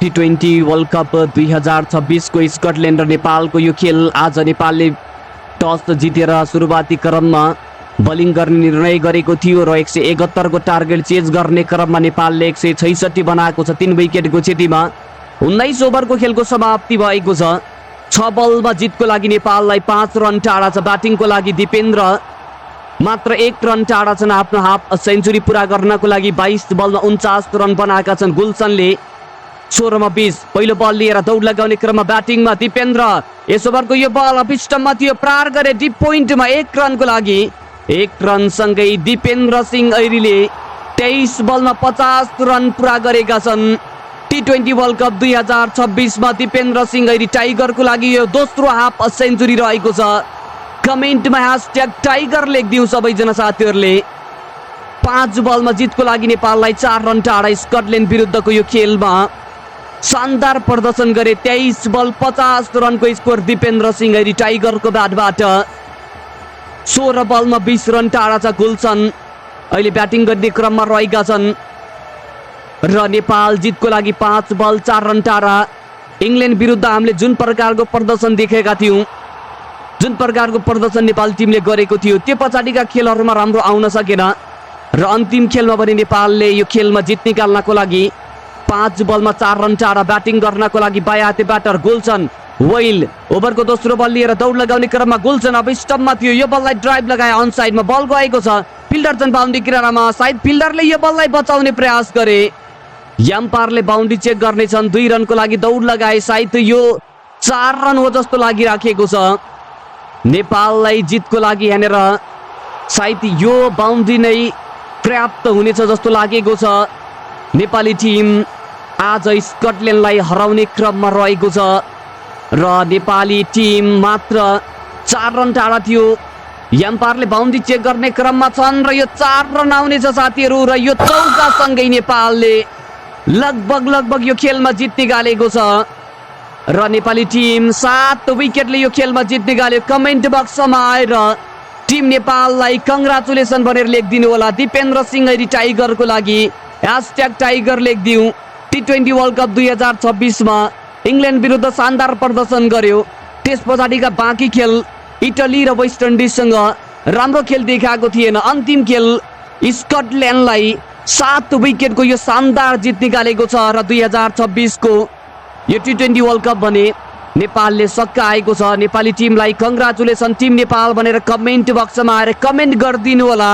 T20 world cup 2026 को Scotland र नेपालको यो खेल आज नेपालले टस जितेर सुरुवाती क्रममा बलिङ गर्ने निर्णय गरेको थियो र 171 को टार्गेट चेज गर्ने क्रममा नेपालले 166 बनाएको छ। 3 विकेटको क्षतिमा 19 ओभरको खेलको समाप्ति भएको छ। 6 बलमा जितको लागि नेपाललाई 5 रन टाढा छ। ब्याटिङको लागि दिपेन्द्र मात्र 1 रन टाढा छन्। आफ्नो हाफ सेन्चुरी पूरा गर्नको लागि 22 बलमा 49 रन बनाएका छन्। गुलसनले 16 मा 20 पहिलो बल लिएर दौड लगाउने क्रममा ब्याटिङमा दिपेन्द्र यस ओभरको यो बल अपिस्टममा थियो, प्रहार गरे डिप पोइन्टमा 1 रनको लागि। 1 रन सँगै दिपेन्द्र सिंह ऐरीले 23 बलमा 50 रन पूरा गरेका छन्। T20 वर्ल्ड कप 2026 मा दिपेन्द्र सिंह ऐरी टाइगरको लागि यो दोस्रो हाफ सेन्चुरी रहेको छ। कमेन्टमा #टाइगर लेखिदिउँ सबैजना साथीहरूले। 5 बलमा जितको लागि नेपाललाई 4 रन टाढा स्कटल्यान्ड विरुद्धको यो खेलमा शानदार प्रदर्शन गरे। 23 बल 50 रनको स्कोर दिपेन्द्र सिंह ऐरी टाइगरको ब्याटबाट। 16 बलमा 20 रन टाढा छ। गुलसन अहिले ब्याटिङ गर्ने क्रममा रहेका छन् र नेपाल जितको लागि 5 बल 4 रन टाढा। इङ्ल्यान्ड विरुद्ध हामीले जुन प्रकारको प्रदर्शन देखेका थियौँ, जुन प्रकारको प्रदर्शन नेपाल टिमले गरेको थियो, त्यो पछाडिका खेलहरूमा राम्रो आउन सकेन र अन्तिम खेलमा पनि नेपालले यो खेलमा जित निकाल्नको लागि 5 बलमा 4 रन टाढा ब्याटिङ गर्नको लागि बायाते ब्याटर गुलसन वेल ओभरको दोस्रो बल लिएर दौड लगाउने क्रममा गुलसन अब स्टम्पमा थियो। यो बललाई ड्राइभ लगाए अन साइडमा बल गएको छ। फिल्डर छन् बाउन्ड्री किनारामा, सायद फिल्डरले यो बललाई बचाउने प्रयास गरे। एम्पायरले बाउन्ड्री चेक गर्नेछन्। 2 रनको लागि दौड लगाए, सायद यो 4 रन हो जस्तो लागिराखेको छ नेपाललाई जितको लागि। यहाँनिर सायद यो बाउन्ड्री नै पर्याप्त हुनेछ जस्तो लागेको छ। नेपाली टिम आज स्कटल्यान्डलाई हराउने क्रममा रहेको छ र नेपाली टिम मात्र 4 रन टाढा थियो। एम्पायरले बाउन्ड्री चेक गर्ने क्रममा छन् र यो 4 रन आउनेछ साथीहरू र यो चौकासँगै नेपालले लगभग यो खेलमा जित निकालेको छ र नेपाली टिम 7 विकेटले यो खेलमा जित निकाल्यो। कमेन्ट बक्समा आएर टिम नेपाललाई कङ्ग्रेचुलेसन भनेर लेखिदिनु होला। दिपेन्द्र सिंह ऐरी टाइगरको लागि #टाइगर लेखिदिउँ। T20 वर्ल्ड कप 2026 मा इङ्ल्यान्ड विरुद्ध शानदार प्रदर्शन गर्यो। त्यस पछाडिका बाँकी खेल इटली र वेस्ट इन्डिजसँग राम्रो खेल देखाएको थिएन। अन्तिम खेल स्कटल्यान्डलाई 7 विकेटको यो शानदार जित निकालेको छ र 2026 को यो T20 वर्ल्ड कप भने नेपालले सकाएको छ। नेपाली टिमलाई कङ्ग्रेचुलेसन टिम नेपाल भनेर कमेन्ट बक्समा आएर कमेन्ट गरिदिनु होला।